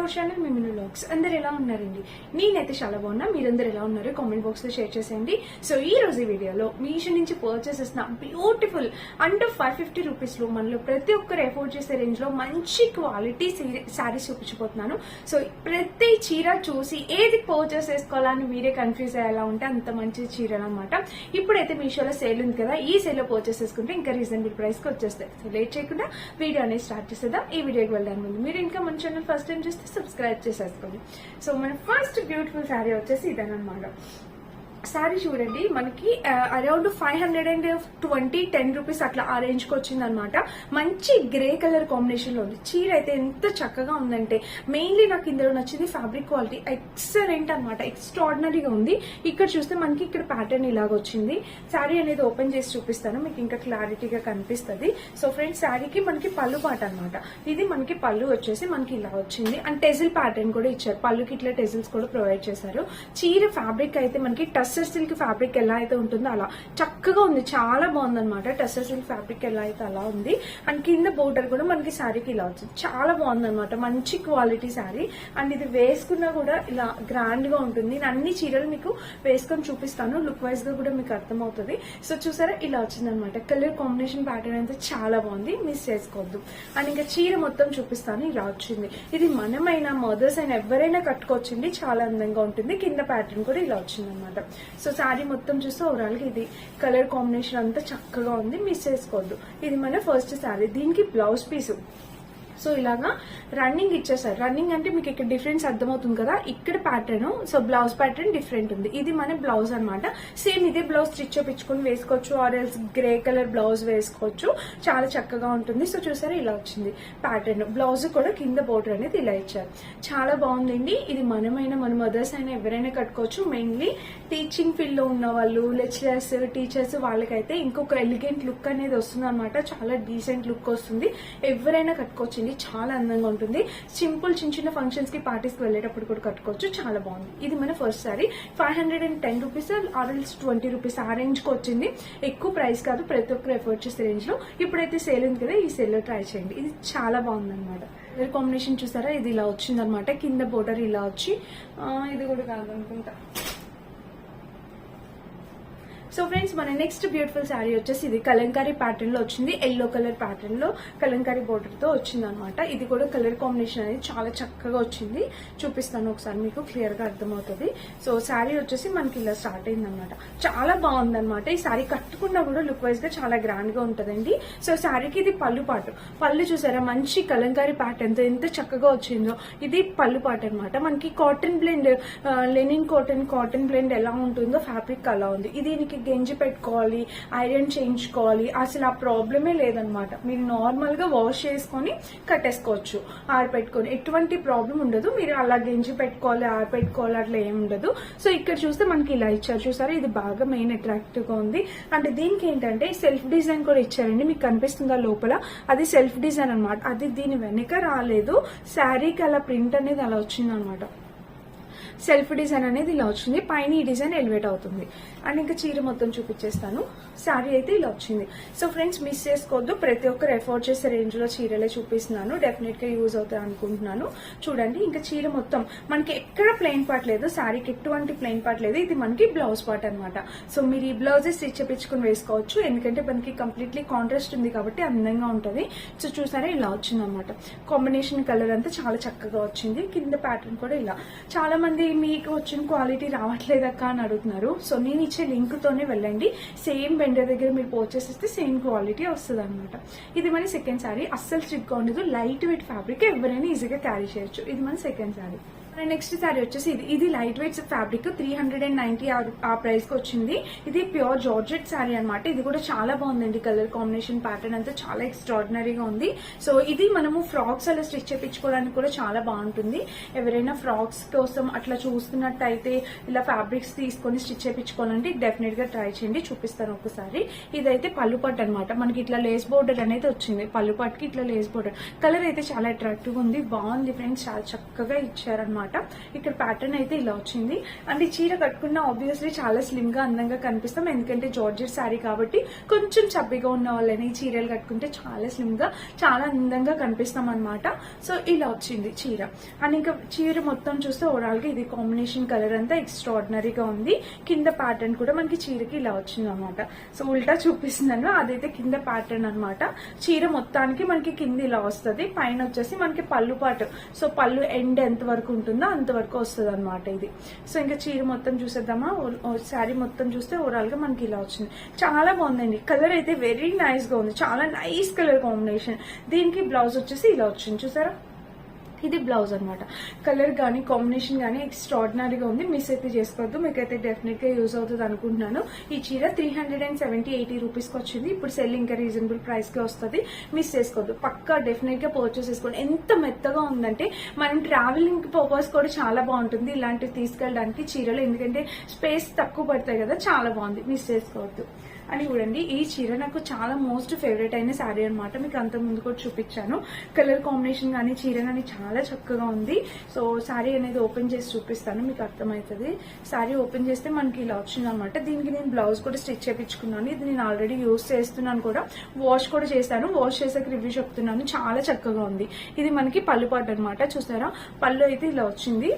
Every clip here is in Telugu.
Our channel మిమిను vlogs. అందరు ఎలా ఉన్నారండి? నేనైతే చాలా బాగున్నా. మీరందరూ ఎలా ఉన్నారు కామెంట్ బాక్స్ లో షేర్ చేసేయండి. సో ఈ రోజు ఈ వీడియోలో మీషో నుంచి పర్చేస్ చేసిన బ్యూటిఫుల్ అండర్ 550 రూపీస్ లో మనలో ప్రతి ఒక్కరు ఎఫోర్డ్ చేసే రేంజ్ లో మంచి క్వాలిటీ శారీస్ చూపించబోతున్నాను. సో ప్రతి చీర చూసి ఏది పర్చేస్ చేసుకోవాలని మీరే కన్ఫ్యూజ్ అయ్యేలా ఉంటే అంత మంచి చీరలు అనమాట. ఇప్పుడైతే మీషోలో సేల్ ఉంది కదా, ఈ సేల్ లో పర్చేస్ చేసుకుంటే ఇంకా రీజనబుల్ ప్రైస్ కి వచ్చేస్తాయి. సో లేట్ చేయకుండా వీడియో అనేది స్టార్ట్ చేసేద్దాం. ఈ వీడియోకి వెళ్ళడానికి ముందు మీరు ఇంకా మన ఛానల్ ఫస్ట్ టైం చూస్తే సబ్స్క్రైబ్ చేసేసుకోండి. సో మన ఫస్ట్ బ్యూటిఫుల్ శారీ వచ్చేసి ఇదనమాట. శారీ చూడండి, మనకి అరౌండ్ 520 10 రూపీస్ అట్లా ఆ రేంజ్ కి వచ్చింది అనమాట. మంచి గ్రే కలర్ కాంబినేషన్ లో ఉంది. చీర అయితే ఎంత చక్కగా ఉందంటే మెయిన్లీ నాకు ఇందులో నచ్చింది ఫ్యాబ్రిక్ క్వాలిటీ ఎక్సలెంట్ అనమాట. ఎక్స్ట్రాడినరీగా ఉంది. ఇక్కడ చూస్తే మనకి ఇక్కడ ప్యాటర్న్ ఇలాగ వచ్చింది. శారీ అనేది ఓపెన్ చేసి చూపిస్తాను, మీకు ఇంకా క్లారిటీగా కనిపిస్తుంది. సో ఫ్రెండ్స్, శారీకి మనకి పళ్ళు పాట అనమాట. ఇది మనకి పళ్ళు వచ్చేసి మనకి ఇలా వచ్చింది అండ్ టెజిల్ ప్యాటర్న్ కూడా ఇచ్చారు. పళ్ళుకి ఇట్లా టెజిల్స్ కూడా ప్రొవైడ్ చేశారు. చీర ఫ్యాబ్రిక్ అయితే మనకి టస్సర్ సిల్క్ ఫ్యాబ్రిక్ ఎలా అయితే ఉంటుందో అలా చక్కగా ఉంది. చాలా బాగుంది అనమాట. టస్సర్ సిల్క్ ఫ్యాబ్రిక్ ఎలా అయితే అలా ఉంది. అండ్ కింద బోర్డర్ కూడా మనకి శారీకి ఇలా వచ్చింది. చాలా బాగుంది అనమాట. మంచి క్వాలిటీ శారీ. అండ్ ఇది వేసుకున్నా కూడా ఇలా గ్రాండ్ గా ఉంటుంది. నేను అన్ని చీరలు మీకు వేసుకొని చూపిస్తాను. లుక్ వైజ్ గా కూడా మీకు అర్థమవుతుంది. సో చూసారా, ఇలా వచ్చింది అనమాట. కలర్ కాంబినేషన్ ప్యాటర్న్ అయితే చాలా బాగుంది, మిస్ చేసుకోవద్దు. అండ్ ఇంకా చీర మొత్తం చూపిస్తాను. ఇలా వచ్చింది. ఇది మనమైనా మదర్స్ అయినా ఎవరైనా కట్టుకోవచ్చండి. చాలా అందంగా ఉంటుంది. కింద ప్యాటర్న్ కూడా ఇలా వచ్చింది అనమాట. సో శారీ మొత్తం చూస్తే ఓవరాల్ గా ఇది కలర్ కాంబినేషన్ అంతా చక్కగా ఉంది, మిస్ చేసుకోవద్దు. ఇది మన ఫస్ట్ శారీ. దీనికి బ్లౌజ్ పీసు సో ఇలాగా రన్నింగ్ ఇచ్చేసారు. రన్నింగ్ అంటే మీకు ఇక్కడ డిఫరెన్స్ అర్థమవుతుంది కదా. ఇక్కడ pattern, so blouse pattern different ఉంది. ఇది మన బ్లౌజ్ అనమాట. సేమ్ ఇదే బ్లౌజ్ స్టిచ్ చేపించుకొని వేసుకోవచ్చు, or else grey colour blouse వేసుకోవచ్చు. చాలా చక్కగా ఉంటుంది. సో చూసారా, ఇలా వచ్చింది ప్యాటర్న్. బ్లౌజ్ కూడా కింద బోర్డర్ అనేది ఇలా ఇచ్చారు. చాలా బాగుందండి. ఇది మనమైనా మన మదర్స్ అయినా ఎవరైనా కట్టుకోవచ్చు. మెయిన్లీ టీచింగ్ ఫీల్డ్ లో ఉన్న వాళ్ళు, లెక్చరర్స్, టీచర్స్ వాళ్ళకైతే ఇంకొక ఎలిగెంట్ లుక్ అనేది వస్తుంది అనమాట. చాలా డీసెంట్ లుక్ వస్తుంది. ఎవరైనా కట్టుకోవచ్చు. చాలా అందంగా ఉంటుంది. సింపుల్ చిన్న చిన్న ఫంక్షన్స్ కి, పార్టీస్ కి వెళ్ళేటప్పుడు కూడా కట్టుకోవచ్చు. చాలా బాగుంది. ఇది మన ఫస్ట్ సారీ. 510 రూపీస్ ఆర్ఎల్స్ 20 రూపీస్ ఆ రేంజ్ కి వచ్చింది. ఎక్కువ ప్రైస్ కాదు, ప్రతి ఒక్కరు ఎఫోర్డ్ చేసే రేంజ్ లో. ఇప్పుడైతే సేల్ ఉంది కదా, ఈ సేల్ లో ట్రై చేయండి. ఇది చాలా బాగుంది అనమాట. కలర్ కాంబినేషన్ చూసారా, ఇది ఇలా వచ్చింది అనమాట. కింద బోర్డర్ ఇలా వచ్చి, ఇది కూడా కాదనుకుంటా. సో ఫ్రెండ్స్, మన నెక్స్ట్ బ్యూటిఫుల్ శారీ వచ్చేసి ఇది కలంకారీ ప్యాటర్న్ లో వచ్చింది. ఎల్లో కలర్ ప్యాటర్న్ లో కలంకారీ బోర్డర్ తో వచ్చింది అనమాట. ఇది కూడా కలర్ కాంబినేషన్ అనేది చాలా చక్కగా వచ్చింది. చూపిస్తాను ఒకసారి, మీకు క్లియర్ గా అర్థమవుతుంది. సో శారీ వచ్చేసి మనకి ఇలా స్టార్ట్ అయింది అనమాట. చాలా బాగుంది అనమాట. ఈ శారీ కట్టుకున్నా కూడా లుక్ వైజ్ గా చాలా గ్రాండ్ గా ఉంటదండి. సో శారీకి ఇది పళ్ళు పాటు. పళ్ళు చూసారా, మంచి కలంకారీ ప్యాటర్న్ తో ఎంత చక్కగా వచ్చిందో. ఇది పళ్ళు పాటు అనమాట. మనకి cotton blend, linen cotton blend ఎలా ఉంటుందో ఫ్యాబ్రిక్ అలా ఉంది. ఇది దీనికి గెంజి పెట్టుకోవాలి, ఐరన్ చేయించుకోవాలి, అసలు ఆ ప్రాబ్లమే లేదనమాట. మీరు నార్మల్ గా వాష్ చేసుకొని కట్టేసుకోవచ్చు, ఆరపెట్టుకొని. ఎటువంటి ప్రాబ్లం ఉండదు. మీరు అలా గెంజి పెట్టుకోవాలి, ఆరపెట్టుకోవాలి అట్లా ఏమి ఉండదు. సో ఇక్కడ చూస్తే మనకి ఇలా ఇచ్చారు చూసారా, ఇది బాగా మెయిన్ అట్రాక్టివ్ గా ఉంది. అంటే దీనికి ఏంటంటే సెల్ఫ్ డిజైన్ కూడా ఇచ్చారండి. మీకు కనిపిస్తుందా లోపల, అది సెల్ఫ్ డిజైన్ అనమాట. అది దీని వెనక రాలేదు. శారీకి అలా ప్రింట్ అనేది అలా వచ్చింది అనమాట. సెల్ఫ్ డిజైన్ అనేది ఇలా వచ్చింది. పైన ఈ డిజైన్ ఎలివేట్ అవుతుంది. అండ్ ఇంకా చీర మొత్తం చూపించేస్తాను. శారీ అయితే ఇలా వచ్చింది. సో ఫ్రెండ్స్, మిస్ చేసుకోవద్దు. ప్రతి ఒక్కరు ఎఫోర్డ్ చేసే రేంజ్ లో చీరలే చూపిస్తున్నాను. డెఫినెట్ గా యూజ్ అవుతాయి అనుకుంటున్నాను. చూడండి, ఇంకా చీర మొత్తం మనకి ఎక్కడ ప్లెయిన్ పార్ట్ లేదు. శారీకి ఎటువంటి ప్లెయిన్ పార్ట్ లేదు. ఇది మనకి బ్లౌజ్ పార్ట్ అనమాట. సో మీరు ఈ బ్లౌజ్ స్టిచ్ చేపించుకుని వేసుకోవచ్చు. ఎందుకంటే మనకి కంప్లీట్లీ కాంట్రాస్ట్ ఉంది కాబట్టి అందంగా ఉంటుంది. సో చూసారా, ఇలా వచ్చింది అనమాట. కాంబినేషన్ కలర్ అంతా చాలా చక్కగా వచ్చింది. కింద ప్యాటర్న్ కూడా ఇలా. చాలా మంది మీకు వచ్చిన క్వాలిటీ రావట్లేదక్క అని అడుగుతున్నారు. సో నేను ఇచ్చే లింక్ తోనే వెళ్ళండి. సేమ్ వెండర్ దగ్గర మీరు పర్చేస్ చేస్తే సేమ్ క్వాలిటీ వస్తుంది అనమాట. ఇది మన సెకండ్ శారీ. అస్సలు స్ట్రిక్ గా ఉండదు. లైట్ వెయిట్ ఫ్యాబ్రిక్, ఎవరైనా ఈజీగా క్యారీ చేయొచ్చు. ఇది మన సెకండ్ శారీ. నెక్స్ట్ శారీ వచ్చేసి ఇది లైట్ వెయిట్ ఫ్యాబ్రిక్. 390 ఆ ప్రైస్ కి వచ్చింది. ఇది ప్యూర్ జార్జెట్ శారీ అనమాట. ఇది కూడా చాలా బాగుందండి. కలర్ కాంబినేషన్ ప్యాటర్న్ అంతా చాలా ఎక్స్ట్రాడినరీగా ఉంది. సో ఇది మనము ఫ్రాక్స్ అలా స్టిచ్ చేయించుకోవడానికి కూడా చాలా బాగుంటుంది. ఎవరైనా ఫ్రాక్స్ కోసం అట్లా చూస్తున్నట్టయితే ఇలా ఫ్యాబ్రిక్స్ తీసుకొని స్టిచ్ చేయించుకోవాలంటే డెఫినెట్ గా ట్రై చేయండి. చూపిస్తాను ఒకసారి. ఇదైతే పళ్ళు పట్టు అనమాట. మనకి ఇట్లా లేస్ బోర్డర్ అనేది వచ్చింది. పళ్ళు పట్టుకి ఇట్లా లేస్ బోర్డర్. కలర్ అయితే చాలా అట్రాక్టివ్ ఉంది. బాగుంది ఫ్రెండ్స్, చాలా చక్కగా ఇచ్చారనమాట. అనమాట. ఇక్కడ ప్యాటర్న్ అయితే ఇలా వచ్చింది. అండ్ ఈ చీర కట్టుకున్న ఆబ్వియస్లీ చాలా స్లిమ్ గా అందంగా కనిపిస్తాం, ఎందుకంటే జార్జెట్ శారీ కాబట్టి కొంచెం చబ్బిగా ఉన్న వాళ్ళని ఈ చీరలు కట్టుకుంటే చాలా స్లిమ్ గా చాలా అందంగా కనిపిస్తాం అనమాట. సో ఇలా వచ్చింది చీర. అండ్ ఇంకా చీర మొత్తం చూస్తే ఓవరాల్ గా ఇది కాంబినేషన్ కలర్ అంతా ఎక్స్ట్రాడినరీగా ఉంది. కింద ప్యాటర్న్ కూడా మనకి చీరకి ఇలా వచ్చింది అనమాట. సో ఉల్టా చూపిస్తున్నాను, అదైతే కింద ప్యాటర్న్ అనమాట. చీర మొత్తానికి మనకి కింద ఇలా వస్తుంది, పైన వచ్చేసి మనకి పళ్ళు పాటు, సో పళ్ళు ఎండ్ ఎంత వరకు ఉంటుందో అంతవరకు వస్తుంది అనమాట ఇది. సో ఇంకా చీర మొత్తం చూసేద్దామా. శారీ మొత్తం చూస్తే ఓవరాల్ గా మనకి ఇలా వచ్చింది. చాలా బాగుందండి, కలర్ అయితే వెరీ నైస్ గా ఉంది, చాలా నైస్ కలర్ కాంబినేషన్. దీనికి బ్లౌజ్ వచ్చేసి ఇలా వచ్చింది చూసారా, ఇది బ్లౌజ్ అనమాట. కలర్ గానీ కాంబినేషన్ గానీ ఎక్స్ట్రాడినరీగా ఉంది, మిస్ అయితే చేసుకోవద్దు, మీకైతే డెఫినెట్ గా యూజ్ అవుతుంది అనుకుంటున్నాను. ఈ చీర 370-80 రూపీస్ కి వచ్చింది, ఇప్పుడు సెల్ ఇంకా రీజనబుల్ ప్రైస్ కి వస్తుంది, మిస్ చేసుకోవద్దు, పక్కా డెఫినెట్ గా పర్చేస్ చేసుకోండి. ఎంత మెత్తగా ఉందంటే మనం ట్రావెలింగ్ పర్పస్ కూడా చాలా బాగుంటుంది ఇలాంటివి తీసుకెళ్ళడానికి చీరలు, ఎందుకంటే స్పేస్ తక్కువ పడతాయి కదా, చాలా బాగుంది, మిస్ చేసుకోవద్దు. అని చూడండి, ఈ చీర నాకు చాలా మోస్ట్ ఫేవరెట్ అయిన శారీ అనమాట. మీకు అంత ముందు కూడా చూపించాను, కలర్ కాంబినేషన్ కానీ చీర కానీ చాలా చక్కగా ఉంది. సో శారీ అనేది ఓపెన్ చేసి చూపిస్తాను, మీకు అర్థమవుతుంది. శారీ ఓపెన్ చేస్తే మనకి ఇలా వచ్చింది అనమాట. దీనికి నేను బ్లౌజ్ కూడా స్టిచ్ చేయించుకున్నాను, ఇది నేను ఆల్రెడీ యూజ్ చేస్తున్నాను కూడా, వాష్ కూడా చేశాను, వాష్ చేసాక రివ్యూ చెప్తున్నాను, చాలా చక్కగా ఉంది. ఇది మనకి పళ్ళు పాటు అనమాట, చూసారా పళ్ళు అయితే ఇలా వచ్చింది.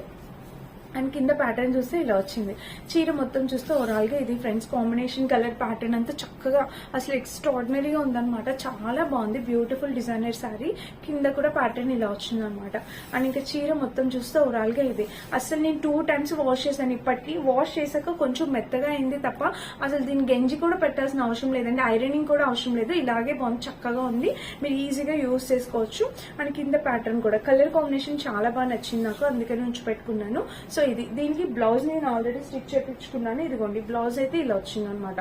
అండ్ కింద ప్యాటర్న్ చూస్తే ఇలా వచ్చింది. చీర మొత్తం చూస్తే ఓవరాల్ గా ఇది ఫ్రెండ్స్ కాంబినేషన్ కలర్ ప్యాటర్న్ అంతా చక్కగా అసలు ఎక్స్ట్రాడినరీగా ఉందన్నమాట, చాలా బాగుంది, బ్యూటిఫుల్ డిజైనర్ శారీ. కింద కూడా ప్యాటర్న్ ఇలా వచ్చింది అనమాట. అండ్ ఇంకా చీర మొత్తం చూస్తే ఓవరాల్ గా ఇది అసలు నేను 2 times వాష్ చేశాను, ఇప్పటికీ వాష్ చేశాక కొంచెం మెత్తగా అయింది తప్ప అసలు దీని గంజి కూడా పెట్టాల్సిన అవసరం లేదండి, ఐరనింగ్ కూడా అవసరం లేదు, ఇలాగే బాగుంది, చక్కగా ఉంది, మీరు ఈజీగా యూజ్ చేసుకోవచ్చు. అండ్ కింద ప్యాటర్న్ కూడా కలర్ కాంబినేషన్ చాలా బాగా నచ్చింది నాకు, అందుకని ఉంచి పెట్టుకున్నాను. సో ఇది దీనికి బ్లౌజ్ నేను ఆల్రెడీ స్టిచ్ చేయించుకున్నాను, ఇదిగోండి బ్లౌజ్ అయితే ఇలా వచ్చింది అనమాట.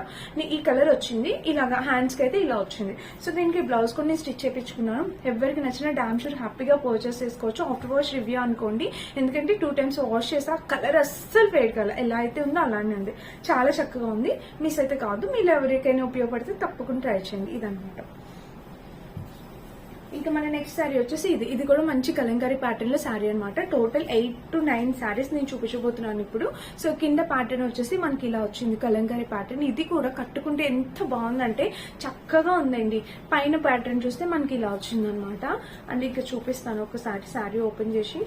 ఈ కలర్ వచ్చింది, ఇలాగా హ్యాండ్స్ కి అయితే ఇలా వచ్చింది. సో దీనికి బ్లౌజ్ కూడా నేను స్టిచ్ చేయించుకున్నాను. ఎవరికి నచ్చిన డామ్ షూర్ హ్యాపీగా పర్చేస్ చేసుకోవచ్చు. ఆఫ్టర్ వాష్ రివ్యూ అనుకోండి, ఎందుకంటే 2 times వాష్ చేసా కలర్ అస్సలు ఫేడ్ కలర్ ఎలా అయితే ఉందో అలానే ఉంది, చాలా చక్కగా ఉంది, మిస్ అయితే కాదు. మీరు ఎవరికైనా ఉపయోగపడితే తప్పకుండా ట్రై చేయండి. ఇదనమాట. ఇంకా మన నెక్స్ట్ శారీ వచ్చేసి ఇది కూడా మంచి కలంకారీ ప్యాటర్న్ లో శారీ అనమాట. టోటల్ 8 to 9 శారీస్ నేను చూపించబోతున్నాను ఇప్పుడు. సో కింద ప్యాటర్న్ వచ్చేసి మనకి ఇలా వచ్చింది కలంకారీ ప్యాటర్న్. ఇది కూడా కట్టుకుంటే ఎంత బాగుందంటే చక్కగా ఉందండి. పైన ప్యాటర్న్ చూస్తే మనకి ఇలా వచ్చింది అనమాట. అండ్ ఇంకా చూపిస్తాను ఒకసారి శారీ ఓపెన్ చేసి.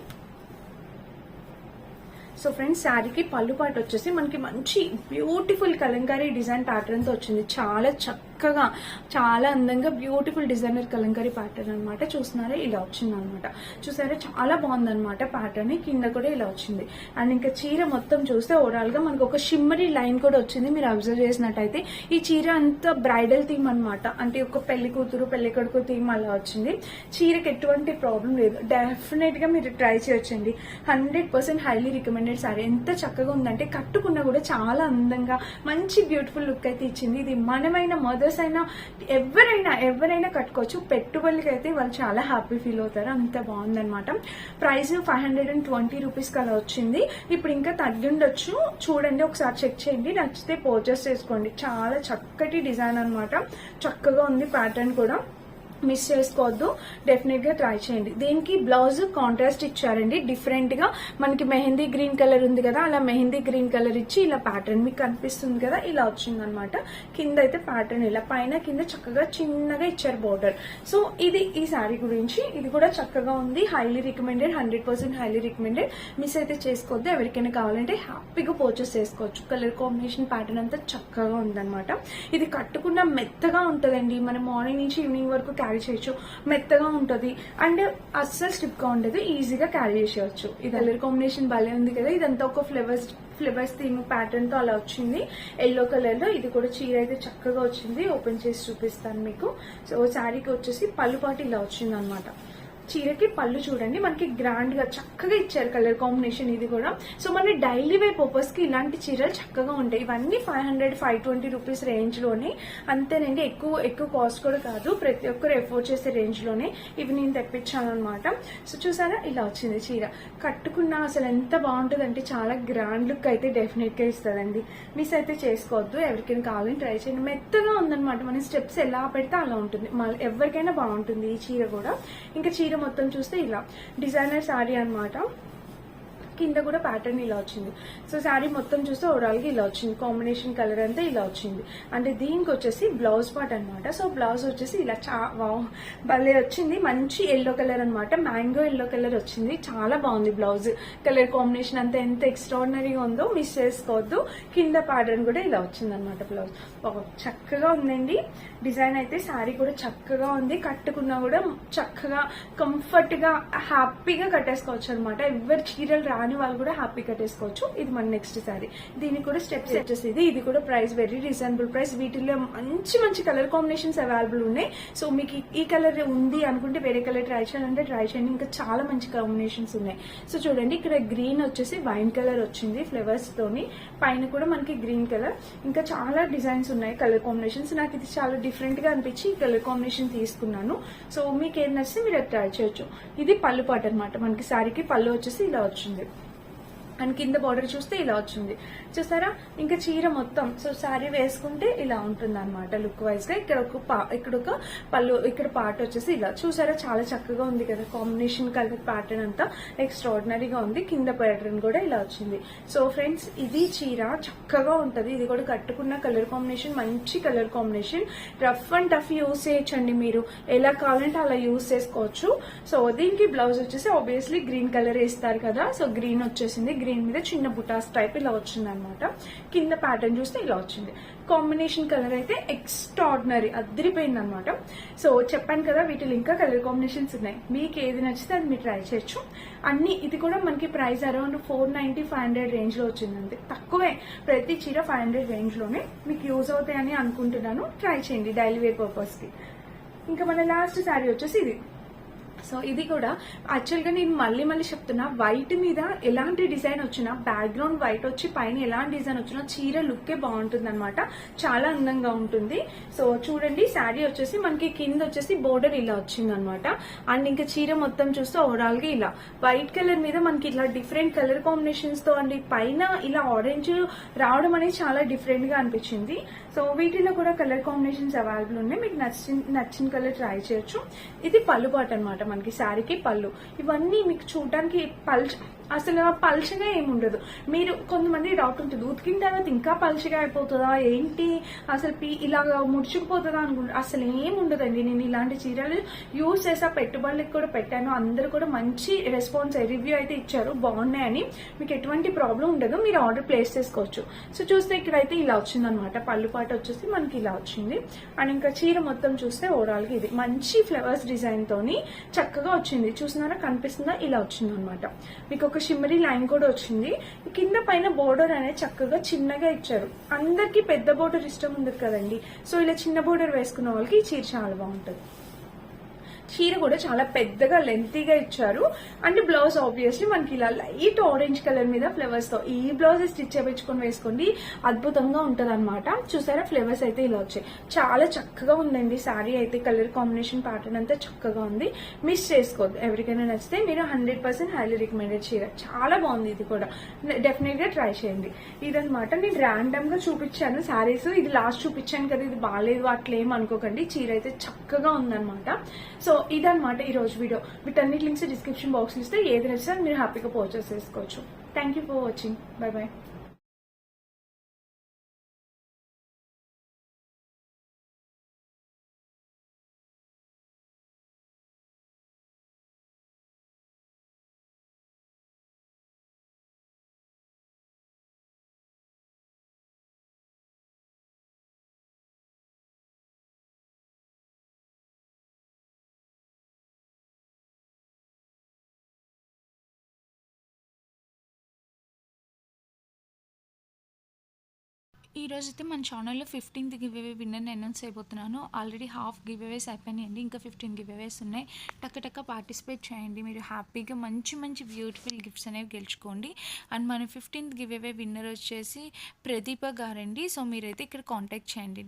సో ఫ్రెండ్స్, శారీకి పళ్ళు పాటు వచ్చేసి మనకి మంచి బ్యూటిఫుల్ కలంకారీ డిజైన్ ప్యాటర్న్ తో వచ్చింది, చాలా చక్కగా చాలా అందంగా బ్యూటిఫుల్ డిజైనర్ కలంకారీ ప్యాటర్న్ అనమాట. చూస్తున్నారా ఇలా వచ్చింది అనమాట, చూసారా చాలా బాగుంది అనమాట ప్యాటర్న్. కింద కూడా ఇలా వచ్చింది. అండ్ ఇంకా చీర మొత్తం చూస్తే ఓవరాల్ గా మనకు ఒక షిమ్మరీ లైన్ కూడా వచ్చింది, మీరు అబ్జర్వ్ చేసినట్టయితే. ఈ చీర అంతా బ్రైడల్ థీమ్ అనమాట, అంటే ఒక పెళ్లి కూతురు పెళ్లి కొడుకు థీమ్ అలా వచ్చింది. చీరకి ఎటువంటి ప్రాబ్లం లేదు, డెఫినెట్ గా మీరు ట్రై చేయొచ్చండి. 100% హైలీ రికమెండెడ్ సారీ. ఎంత చక్కగా ఉందంటే కట్టుకున్నా కూడా చాలా అందంగా మంచి బ్యూటిఫుల్ లుక్ అయితే ఇచ్చింది. ఇది మనమైన మదర్స్ అయినా ఎవరైనా కట్టుకోవచ్చు. పెట్టుబడులకి అయితే వాళ్ళు చాలా హ్యాపీ ఫీల్ అవుతారు, అంత బాగుందనమాట. ప్రైస్ 520 రూపీస్ అలా వచ్చింది. ఇప్పుడు ఇంకా తగ్గి ఉండొచ్చు, చూడండి ఒకసారి చెక్ చేయండి, నచ్చితే పర్చేస్ చేసుకోండి. చాలా చక్కటి డిజైన్ అనమాట, చక్కగా ఉంది ప్యాటర్న్ కూడా, మిస్ చేసుకోవద్దు, డెఫినెట్ గా ట్రై చేయండి. దీనికి బ్లౌజ్ కాంట్రాస్ట్ ఇచ్చారండి, డిఫరెంట్ గా మనకి మెహందీ గ్రీన్ కలర్ ఉంది కదా, అలా మెహందీ గ్రీన్ కలర్ ఇచ్చి ఇలా ప్యాటర్న్ మీకు కనిపిస్తుంది కదా, ఇలా వచ్చింది అనమాట. కింద అయితే ప్యాటర్న్ ఇలా, పైన కింద చక్కగా చిన్నగా ఇచ్చారు బోర్డర్. సో ఇది ఈ శారీ గురించి, ఇది కూడా చక్కగా ఉంది, highly recommended, 100% highly recommended, miss అయితే చేసుకోవద్దు. ఎవరికైనా కావాలంటే హ్యాపీగా పర్చేస్ చేసుకోవచ్చు. కలర్ కాంబినేషన్ ప్యాటర్న్ అంతా చక్కగా ఉందన్నమాట. ఇది కట్టుకున్న మెత్తగా ఉంటదండి, మనం మార్నింగ్ నుంచి ఈవినింగ్ వరకు క్యారీ చేయొచ్చు, మెత్తగా ఉంటది అండ్ అస్సలు స్టిప్ గా ఉండదు, ఈజీగా క్యారీ చేసేయచ్చు. ఇది కలర్ కాంబినేషన్ భలే ఉంది కదా, ఇదంతా ఒక ఫ్లవర్స్ థీమ్ ప్యాటర్న్ తో అలా వచ్చింది, ఎల్లో కలర్ లో. ఇది కూడా చీర అయితే చక్కగా వచ్చింది, ఓపెన్ చేసి చూపిస్తాను మీకు. సో శారీకి వచ్చేసి పళ్ళు పాటు ఇలా వచ్చింది అనమాట. చీరకి పళ్ళు చూడండి మనకి గ్రాండ్ గా చక్కగా ఇచ్చారు, కలర్ కాంబినేషన్ ఇది కూడా. సో మన డైలీ వేర్ పర్పస్ కి ఇలాంటి చీరలు చక్కగా ఉంటాయి. ఇవన్నీ 500-520 రూపీస్ రేంజ్ లోనే, అంతేనండి, ఎక్కువ కాస్ట్ కూడా కాదు, ప్రతి ఒక్కరు ఎఫోర్డ్ చేసే రేంజ్ లోనే ఇవి నేను తెప్పించాను అనమాట. సో చూసారా ఇలా వచ్చింది చీర, కట్టుకున్నా అసలు ఎంత బాగుంటుంది అంటే చాలా గ్రాండ్ లుక్ అయితే డెఫినెట్ గా ఇస్తుందండి. మిస్ అయితే చేసుకోవద్దు, ఎవరికైనా కావాలని ట్రై చేయండి. మెత్తగా ఉందన్నమాట, మన స్టెప్స్ ఎలా పెడితే అలా ఉంటుంది, ఎవరికైనా బాగుంటుంది ఈ చీర కూడా. ఇంకా చీర మొత్తం చూస్తే ఇలా డిజైనర్ శారీ అనమాట. కింద కూడా ప్యాటర్న్ ఇలా వచ్చింది. సో శారీ మొత్తం చూస్తే ఓవరాల్గా ఇలా వచ్చింది. కాంబినేషన్ కలర్ అంతా ఇలా వచ్చింది. అంటే దీనికి వచ్చేసి బ్లౌజ్ పార్ట్ అనమాట. సో బ్లౌజ్ వచ్చేసి ఇలా భలే వచ్చింది. మంచి ఎల్లో కలర్ అనమాట, మ్యాంగో ఎల్లో కలర్ వచ్చింది. చాలా బాగుంది బ్లౌజ్ కలర్ కాంబినేషన్ అంతా. ఎంత ఎక్స్ట్రాడినరీగా ఉందో మిస్ చేసుకోవద్దు. కింద ప్యాటర్న్ కూడా ఇలా వచ్చింది అనమాట బ్లౌజ్. చక్కగా ఉందండి డిజైన్ అయితే. శారీ కూడా చక్కగా ఉంది. కట్టుకున్నా కూడా చక్కగా కంఫర్ట్ గా హ్యాపీగా కట్టేసుకోవచ్చు అనమాట. ఎవరు చీరలు రాని వాళ్ళు కూడా హ్యాపీ కట్టేసుకోవచ్చు. ఇది మన నెక్స్ట్ శారీ. దీనికి కూడా స్టెప్స్ వచ్చేసి ఇది కూడా ప్రైస్ వెరీ రీజనబుల్ ప్రైస్. వీటిలో మంచి మంచి కలర్ కాంబినేషన్స్ అవైలబుల్ ఉన్నాయి. సో మీకు ఈ కలర్ ఉంది అనుకుంటే వేరే కలర్ ట్రై చేయాలంటే ట్రై చేయండి. ఇంకా చాలా మంచి కాంబినేషన్స్ ఉన్నాయి. సో చూడండి ఇక్కడ గ్రీన్ వచ్చేసి వైన్ కలర్ వచ్చింది ఫ్లవర్స్ తోని. పైన కూడా మనకి గ్రీన్ కలర్. ఇంకా చాలా డిజైన్స్ ఉన్నాయి కలర్ కాంబినేషన్స్. నాకు ఇది చాలా డిఫరెంట్ గా అనిపించి ఈ కలర్ కాంబినేషన్ తీసుకున్నాను. సో మీకు ఏం నచ్చితే మీరు ట్రై చేయొచ్చు. ఇది పళ్ళు పాట అనమాట. మనకి శారీకి పళ్ళు వచ్చేసి ఇలా వచ్చింది. అండ్ కింద బార్డర్ చూస్తే ఇలా వచ్చింది చూసారా. ఇంకా చీర మొత్తం సో శారీ వేసుకుంటే ఇలా ఉంటుంది అనమాట లుక్ వైజ్ గా. ఇక్కడ ఒక పళ్ళు, ఇక్కడ పార్ట్ వచ్చేసి ఇలా చూసారా. చాలా చక్కగా ఉంది కదా కాంబినేషన్ కలర్ ప్యాటర్న్ అంతా ఎక్స్ట్రాడినరీగా ఉంది. కింద ప్యాటర్న్ కూడా ఇలా వచ్చింది. సో ఫ్రెండ్స్ ఇది చీర చక్కగా ఉంటది. ఇది కూడా కట్టుకున్న కలర్ కాంబినేషన్ మంచి colour combination. Rough and tough use చేయొచ్చండి. మీరు ఎలా కావాలంటే అలా యూస్ చేసుకోవచ్చు. సో దీనికి బ్లౌజ్ వచ్చేసి ఆబ్వియస్లీ గ్రీన్ కలర్ వేస్తారు కదా. సో గ్రీన్ వచ్చేసింది. గ్రీన్ మీద చిన్న బుటాస్ టైప్ ఇలా వచ్చింది అనమాట. కింద ప్యాటర్న్ చూస్తే ఇలా వచ్చింది. కాంబినేషన్ కలర్ అయితే ఎక్స్ట్రాడినరీ అదిరిపోయింది అనమాట. సో చెప్పాను కదా వీటిలో ఇంకా కలర్ కాంబినేషన్స్ ఉన్నాయి. మీకు ఏది నచ్చితే అది మీరు ట్రై చేయొచ్చు. అన్ని ఇది కూడా మనకి ప్రైస్ అరౌండ్ 490-500 రేంజ్ లో వచ్చిందండి. తక్కువే. ప్రతి చీర 500 రేంజ్ లోనే. మీకు యూజ్ అవుతాయని అనుకుంటున్నాను. ట్రై చేయండి డైలీ వేర్ పర్పస్ కి. ఇంకా మన లాస్ట్ శారీ వచ్చేసి ఇది. సో ఇది కూడా యాక్చువల్గా నేను మళ్ళీ చెప్తున్నా, వైట్ మీద ఎలాంటి డిజైన్ వచ్చినా, బ్యాక్గ్రౌండ్ వైట్ వచ్చి పైన ఎలాంటి డిజైన్ వచ్చినా చీర లుక్కే బాగుంటుంది అనమాట. చాలా అందంగా ఉంటుంది. సో చూడండి శారీ వచ్చేసి మనకి కింద వచ్చేసి బోర్డర్ ఇలా వచ్చింది అనమాట. అండ్ ఇంకా చీర మొత్తం చూస్తే ఓవరాల్ గా ఇలా వైట్ కలర్ మీద మనకి ఇట్లా డిఫరెంట్ కలర్ కాంబినేషన్స్ తో అండి పైన ఇలా ఆరెంజ్ రావడం అనేది చాలా డిఫరెంట్ గా అనిపించింది. సో వీటిలో కూడా కలర్ కాంబినేషన్స్ అవైలబుల్ ఉన్నాయి. మీకు నచ్చిన కలర్ ట్రై చేయొచ్చు. ఇది పళ్ళు పాట అనమాట మనకి శారీకి పళ్ళు. ఇవన్నీ మీకు చూడడానికి అసలు పల్చగా ఏముండదు. మీరు కొంతమంది డౌట్ ఉంటుంది, ఉతికిన తర్వాత ఇంకా పల్చగా అయిపోతుందా ఏంటి, అసలు ఇలాగా ముడుచుకుపోతుందా అనుకుంటారు. అసలు ఏముండదండి. నేను ఇలాంటి చీరలు యూజ్ చేసా, పెట్టుబడులకు కూడా పెట్టాను. అందరూ కూడా మంచి రెస్పాన్స్ రివ్యూ అయితే ఇచ్చారు, బాగున్నాయని. మీకు ఎటువంటి ప్రాబ్లం ఉండదు. మీరు ఆర్డర్ ప్లేస్ చేసుకోవచ్చు. సో చూస్తే ఇక్కడైతే ఇలా వచ్చింది అనమాట. పళ్ళు పాట వచ్చేసి మనకి ఇలా వచ్చింది. అండ్ ఇంకా చీర మొత్తం చూస్తే ఓవరాల్ గా ఇది మంచి ఫ్లవర్స్ డిజైన్ తోని చక్కగా వచ్చింది. చూస్తున్నారా, కనిపిస్తుందా, ఇలా వచ్చింది అనమాట. మీకు ఒక షిమ్మరీ లైన్ కూడా వచ్చింది. కింద పైన బోర్డర్ అనేది చక్కగా చిన్నగా ఇచ్చారు. అందరికి పెద్ద బోర్డర్ ఇష్టం ఉండదు కదండి. సో ఇలా చిన్న బోర్డర్ వేసుకున్న వాళ్ళకి ఈ చీర చాలా బాగుంటుంది. చీర కూడా చాలా పెద్దగా లెంతీగా ఇచ్చారు. అండ్ బ్లౌజ్ ఆబ్వియస్లీ మనకి ఇలా లైట్ ఆరెంజ్ కలర్ మీద ఫ్లవర్స్ తో ఈ బ్లౌజ్ స్టిచ్ చేయించుకొని వేసుకోండి, అద్భుతంగా ఉంటది అనమాట. చూసారా ఫ్లవర్స్ అయితే ఇలా వచ్చాయి. చాలా చక్కగా ఉందండి శారీ అయితే. కలర్ కాంబినేషన్ ప్యాటర్న్ అంతా చక్కగా ఉంది. మిస్ చేసుకోవద్దు. ఎవరికైనా నచ్చితే మీరు 100% హైలీ రికమెండెడ్ చీర. చాలా బాగుంది. ఇది కూడా డెఫినెట్ గా ట్రై చేయండి. ఇదనమాట నేను ర్యాండమ్ గా చూపించాను శారీస్. ఇది లాస్ట్ చూపించాను కదా, ఇది బాగాలేదు అట్లేం అనుకోకండి. చీర అయితే చక్కగా ఉందన్నమాట. సో ఇదన్నమాట ఈ రోజు వీడియో. వీటన్నిటి లింక్స్ డిస్క్రిప్షన్ బాక్స్ లో ఇస్తే ఏది నచ్చినా మీరు హ్యాపీగా పర్చేస్ చేసుకోవచ్చు. Thank you for watching. Bye bye. ఈరోజైతే మన ఛానల్లో 15th గివ్అవే విన్నర్ని అనౌన్స్ అయిపోతున్నాను. ఆల్రెడీ హాఫ్ గివ్అవేస్ అయిపోయినాయండి. ఇంకా 15 గివ్అవేస్ ఉన్నాయి. టక్క పార్టిసిపేట్ చేయండి. మీరు హ్యాపీగా మంచి బ్యూటిఫుల్ గిఫ్ట్స్ అనేవి గెలుచుకోండి. అండ్ మన 15th గివ్అవే విన్నర్ వచ్చేసి ప్రదీప గారండి. సో మీరైతే ఇక్కడ కాంటాక్ట్ చేయండి.